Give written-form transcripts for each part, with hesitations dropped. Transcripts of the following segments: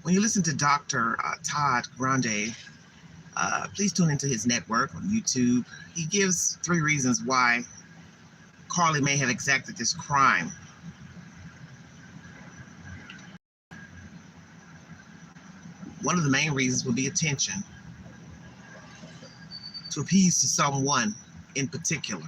When you listen to Dr. Todd Grande, please tune into his network on YouTube. He gives 3 reasons why CARLEE may have exacted this crime. One of the main reasons would be attention, to appease to someone in particular.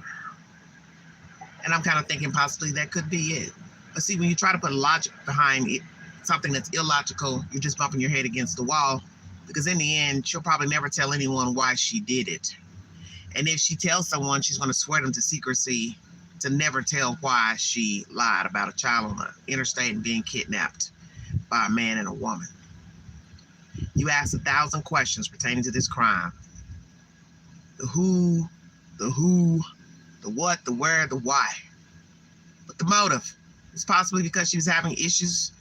And I'm kind of thinking possibly that could be it. But see, when you try to put logic behind it, something that's illogical, you're just bumping your head against the wall, because in the end, she'll probably never tell anyone why she did it. And if she tells someone, she's going to swear them to secrecy to never tell why she lied about a child on the interstate and being kidnapped by a man and a woman. You ask 1,000 questions pertaining to this crime. The who, the what, the where, the why. But the motive is possibly because she was having issues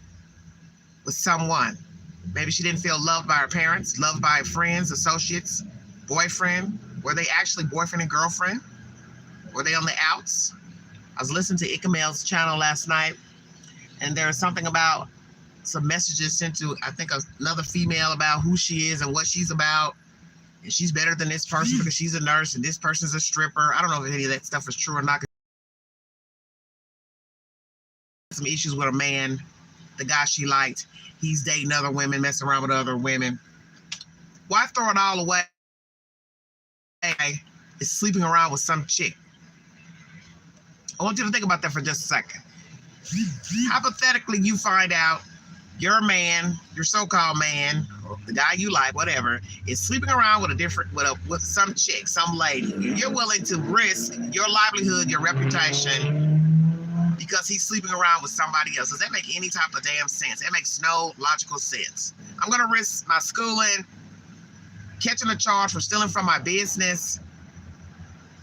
with someone. Maybe she didn't feel loved by her parents, loved by her friends, associates, boyfriend. Were they actually boyfriend and girlfriend? Were they on the outs? I was listening to Ikamel's channel last night, and there was something about some messages sent to, I think, another female about who she is and what she's about. And she's better than this person because she's a nurse and this person's a stripper. I don't know if any of that stuff is true or not. Some issues with a man, the guy she liked. He's dating other women, messing around with other women. Why throw it all away? Is sleeping around with some chick. I want you to think about that for just a second. Hypothetically, you find out your man, your so-called man, the guy you like, whatever, is sleeping around with some chick, some lady. You're willing to risk your livelihood, your reputation, because he's sleeping around with somebody else. Does that make any type of damn sense? That makes no logical sense. I'm gonna risk my schooling, catching a charge for stealing from my business,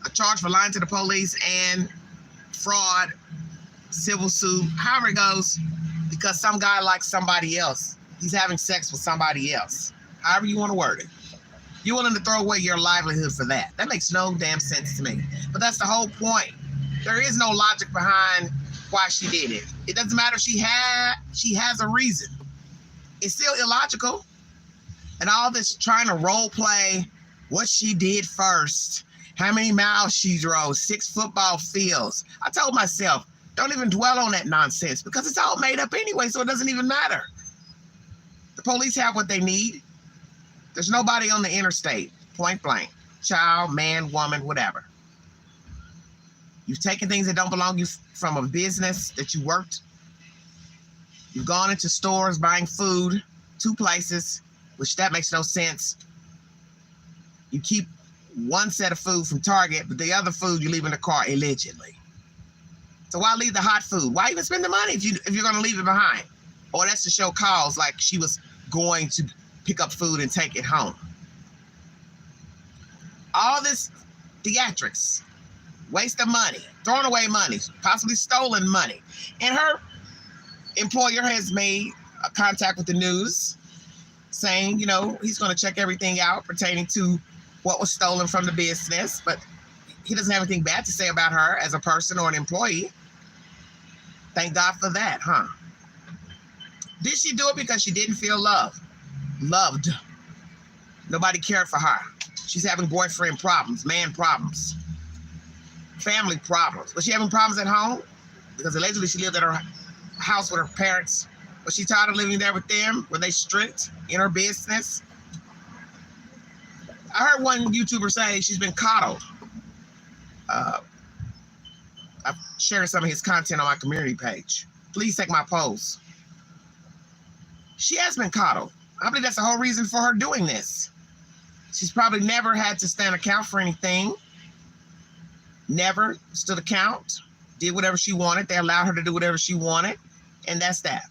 a charge for lying to the police, and fraud, civil suit, however it goes, because some guy likes somebody else. He's having sex with somebody else. However you want to word it. You're willing to throw away your livelihood for that. That makes no damn sense to me. But that's the whole point. There is no logic behind why she did it. It doesn't matter if she has a reason. It's still illogical. And all this trying to role play what she did first, how many miles she drove, 6 football fields. I told myself, don't even dwell on that nonsense because it's all made up anyway, so it doesn't even matter. The police have what they need. There's nobody on the interstate, point blank. Child, man, woman, whatever. You've taken things that don't belong to you from a business that you worked. You've gone into stores buying food, 2 places, which that makes no sense. You keep one set of food from Target, but the other food you leave in the car allegedly. So why leave the hot food? Why even spend the money if you're going to leave it behind? Or that's to show cause, like she was going to pick up food and take it home. All this theatrics, waste of money, throwing away money, possibly stolen money. And her employer has made a contact with the news saying, you know, he's going to check everything out pertaining to what was stolen from the business, but he doesn't have anything bad to say about her as a person or an employee. Thank God for that, huh? Did she do it because she didn't feel loved? Nobody cared for her. She's having boyfriend problems, man problems, family problems. Was she having problems at home? Because allegedly she lived at her house with her parents. Was she tired of living there with them? Were they strict in her business? I heard one YouTuber say she's been coddled. I've shared some of his content on my community page. Please take my post. She has been coddled. I believe that's the whole reason for her doing this. She's probably never had to stand account for anything. Never stood account. Did whatever she wanted. They allowed her to do whatever she wanted. And that's that.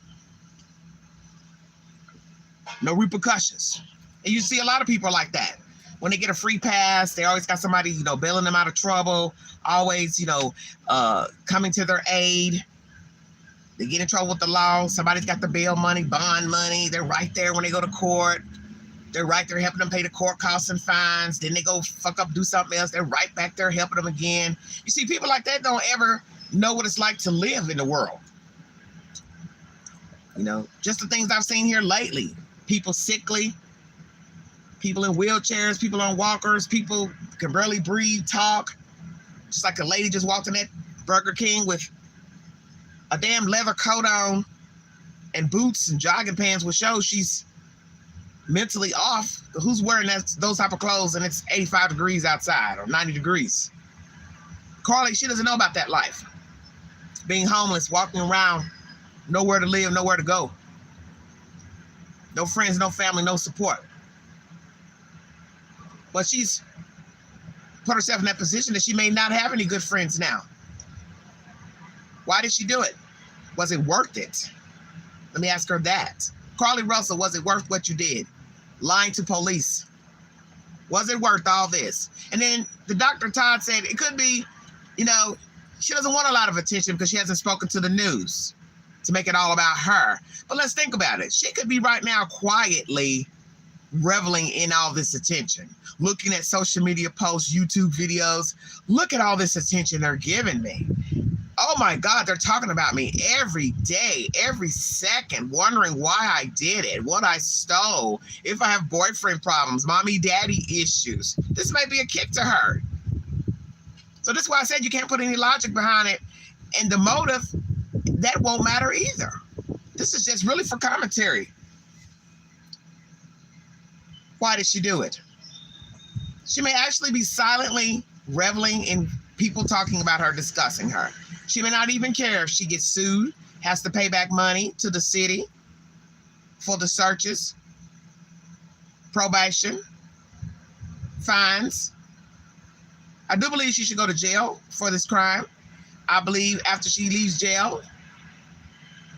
No repercussions. And you see a lot of people like that. When they get a free pass, they always got somebody, you know, bailing them out of trouble, always, you know, coming to their aid. They get in trouble with the law. Somebody's got the bail money, bond money. They're right there when they go to court. They're right there helping them pay the court costs and fines. Then they go fuck up, do something else. They're right back there helping them again. You see, people like that don't ever know what it's like to live in the world. You know, just the things I've seen here lately. people sickly, people in wheelchairs, people on walkers, people can barely breathe, talk. Just like a lady just walked in that Burger King with a damn leather coat on and boots and jogging pants, which shows she's mentally off. Who's wearing those type of clothes and it's 85 degrees outside or 90 degrees? Carlee, she doesn't know about that life. Being homeless, walking around, nowhere to live, nowhere to go. No friends, no family, no support. But she's put herself in that position that she may not have any good friends now. Why did she do it? Was it worth it? Let me ask her that. Carlee Russell, was it worth what you did? Lying to police. Was it worth all this? And then the Dr. Todd said it could be, she doesn't want a lot of attention because she hasn't spoken to the news to make it all about her. But let's think about it. She could be right now quietly reveling in all this attention, looking at social media posts, YouTube videos. Look at all this attention they're giving me. Oh my God, they're talking about me every day, every second, wondering why I did it, what I stole, if I have boyfriend problems, mommy, daddy issues. This may be a kick to her. So this is why I said you can't put any logic behind it. And the motive, that won't matter either. This is just really for commentary. Why did she do it? She may actually be silently reveling in people talking about her, discussing her. She may not even care if she gets sued, has to pay back money to the city for the searches, probation, fines. I do believe she should go to jail for this crime. I believe after she leaves jail,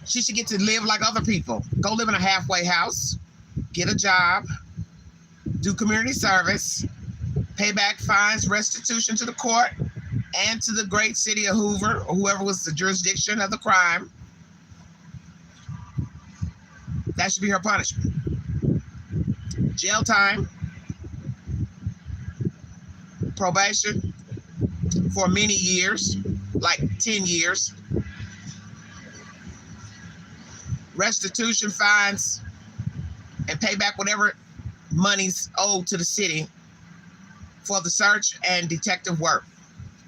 she should get to live like other people. Go live in a halfway house, get a job, do community service, pay back fines, restitution to the court, and to the great city of Hoover, or whoever was the jurisdiction of the crime. That should be her punishment. Jail time, probation for many years, like 10 years, restitution, fines, and pay back whatever money's owed to the city for the search and detective work.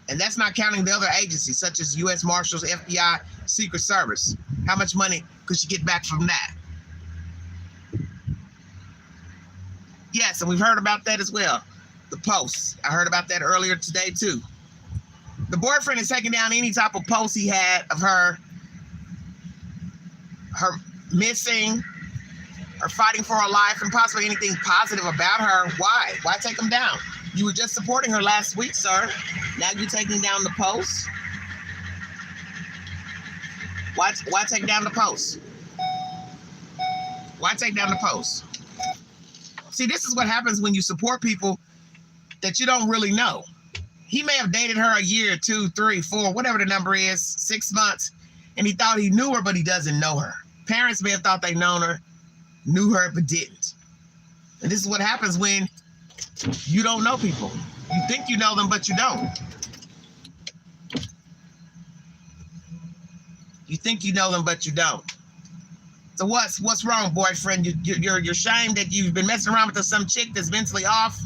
And that's not counting the other agencies such as U.S. Marshals, FBI, Secret Service. How much money could she get back from that? Yes, and we've heard about that as well. The posts. I heard about that earlier today too. The boyfriend is taking down any type of post he had of her missing, or fighting for her life, and possibly anything positive about her. Why? Why take them down? You were just supporting her last week, sir. Now you're taking down the post. Why take down the post? Why take down the post? See, this is what happens when you support people that you don't really know. He may have dated her a year, 2, 3, 4, whatever the number is, 6 months, and he thought he knew her, but he doesn't know her. Parents may have thought they known her, knew her, but didn't. And this is what happens when you don't know people. You think you know them, but you don't. You think you know them, but you don't. So what's wrong, boyfriend? You're ashamed that you've been messing around with some chick that's mentally off?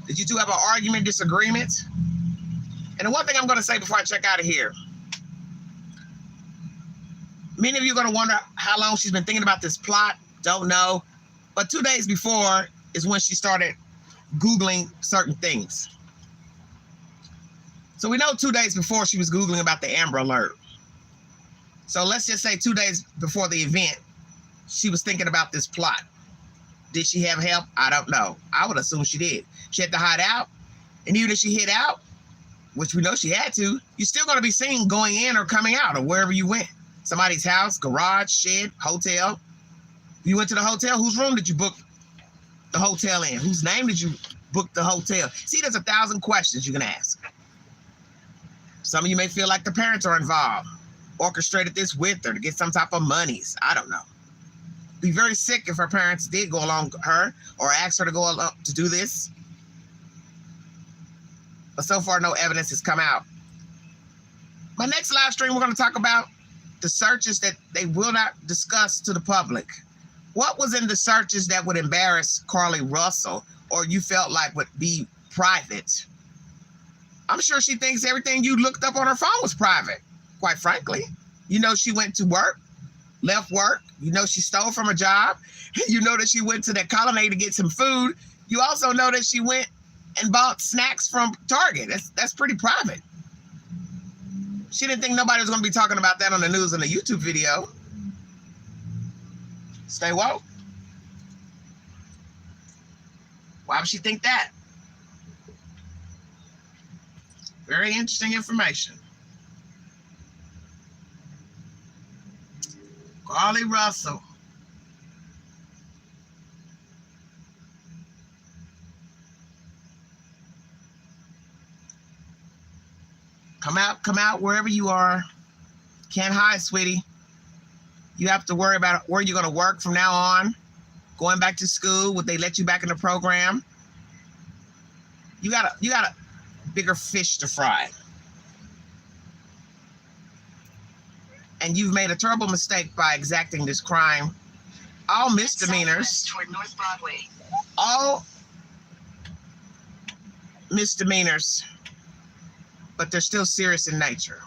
Did you two have an argument, disagreement? And the one thing I'm going to say before I check out of here, many of you are going to wonder how long she's been thinking about this plot. Don't know. But 2 days before is when she started Googling certain things. So we know 2 days before she was Googling about the Amber Alert. So let's just say 2 days before the event, she was thinking about this plot. Did she have help? I don't know. I would assume she did. She had to hide out. And even if she hid out, which we know she had to, you're still going to be seen going in or coming out or wherever you went. Somebody's house, garage, shed, hotel. You went to the hotel. Whose room did you book the hotel in? Whose name did you book the hotel? See, there's 1,000 questions you can ask. Some of you may feel like the parents are involved, orchestrated this with her to get some type of monies. I don't know. Be very sick if her parents did go along with her or ask her to go along to do this. But so far, no evidence has come out. My next live stream, we're going to talk about the searches that they will not discuss to the public. What was in the searches that would embarrass CARLEE Russell or you felt like would be private? I'm sure she thinks everything you looked up on her phone was private, quite frankly. You know she went to work, left work. You know she stole from a job. You know that she went to that Colonnade to get some food. You also know that she went and bought snacks from Target. That's pretty private. She didn't think nobody was going to be talking about that on the news in a YouTube video. Stay woke. Why would she think that? Very interesting information. CARLEE Russell. Come out wherever you are. Can't hide, sweetie. You have to worry about where you're going to work from now on. Going back to school, would they let you back in the program? You got a bigger fish to fry. And you've made a terrible mistake by exacting this crime. All misdemeanors. Toward North Broadway. All misdemeanors, but they're still serious in nature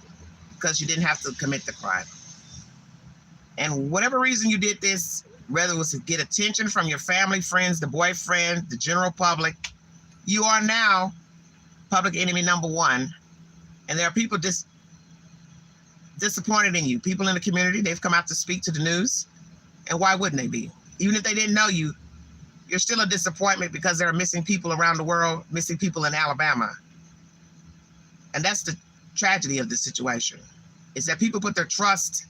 because you didn't have to commit the crime. And whatever reason you did this, whether it was to get attention from your family, friends, the boyfriend, the general public, you are now public enemy number one. And there are people disappointed in you. People in the community, they've come out to speak to the news. And why wouldn't they be? Even if they didn't know you, you're still a disappointment because there are missing people around the world, missing people in Alabama. And that's the tragedy of this situation, is that people put their trust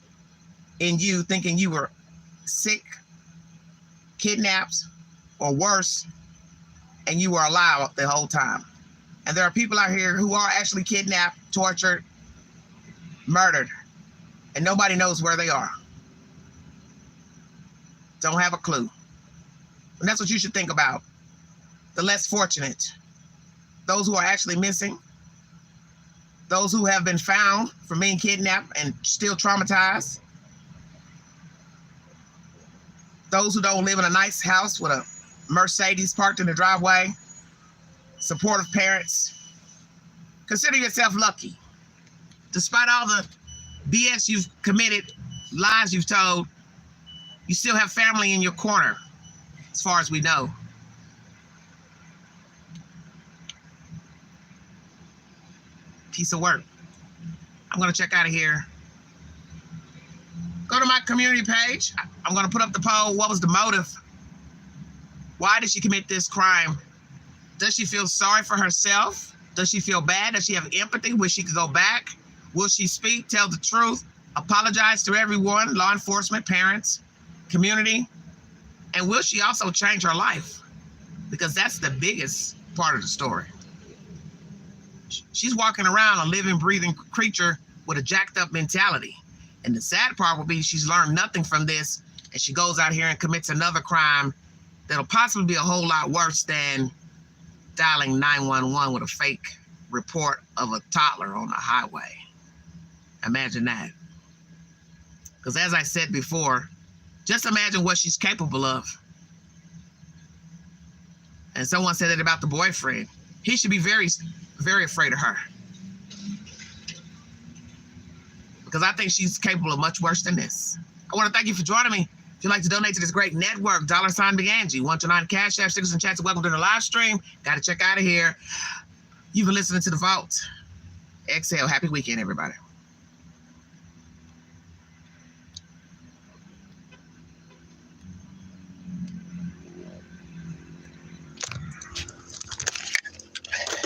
in you thinking you were sick, kidnapped, or worse, and you were alive the whole time. And there are people out here who are actually kidnapped, tortured, murdered, and nobody knows where they are. Don't have a clue. And that's what you should think about. The less fortunate, those who are actually missing, those who have been found from being kidnapped and still traumatized, those who don't live in a nice house with a Mercedes parked in the driveway, supportive parents. Consider yourself lucky. Despite all the BS you've committed, lies you've told, you still have family in your corner, as far as we know. Piece of work. I'm going to check out of here. Go to my community page. I'm going to put up the poll. What was the motive? Why did she commit this crime? Does she feel sorry for herself? Does she feel bad? Does she have empathy? Wish she could go back? Will she speak, tell the truth, apologize to everyone, law enforcement, parents, community? And will she also change her life? Because that's the biggest part of the story. She's walking around a living, breathing creature with a jacked up mentality. And the sad part will be she's learned nothing from this, and she goes out here and commits another crime that'll possibly be a whole lot worse than dialing 911 with a fake report of a toddler on the highway. Imagine that. Because as I said before, just imagine what she's capable of. And someone said that about the boyfriend. He should be very, very afraid of her. Because I think she's capable of much worse than this. I want to thank you for joining me. If you'd like to donate to this great network, $BigAngie, 129 Cash App, stickers and chats. Welcome to the live stream. Got to check out of here. You've been listening to The Vault. Exhale. Happy weekend, everybody.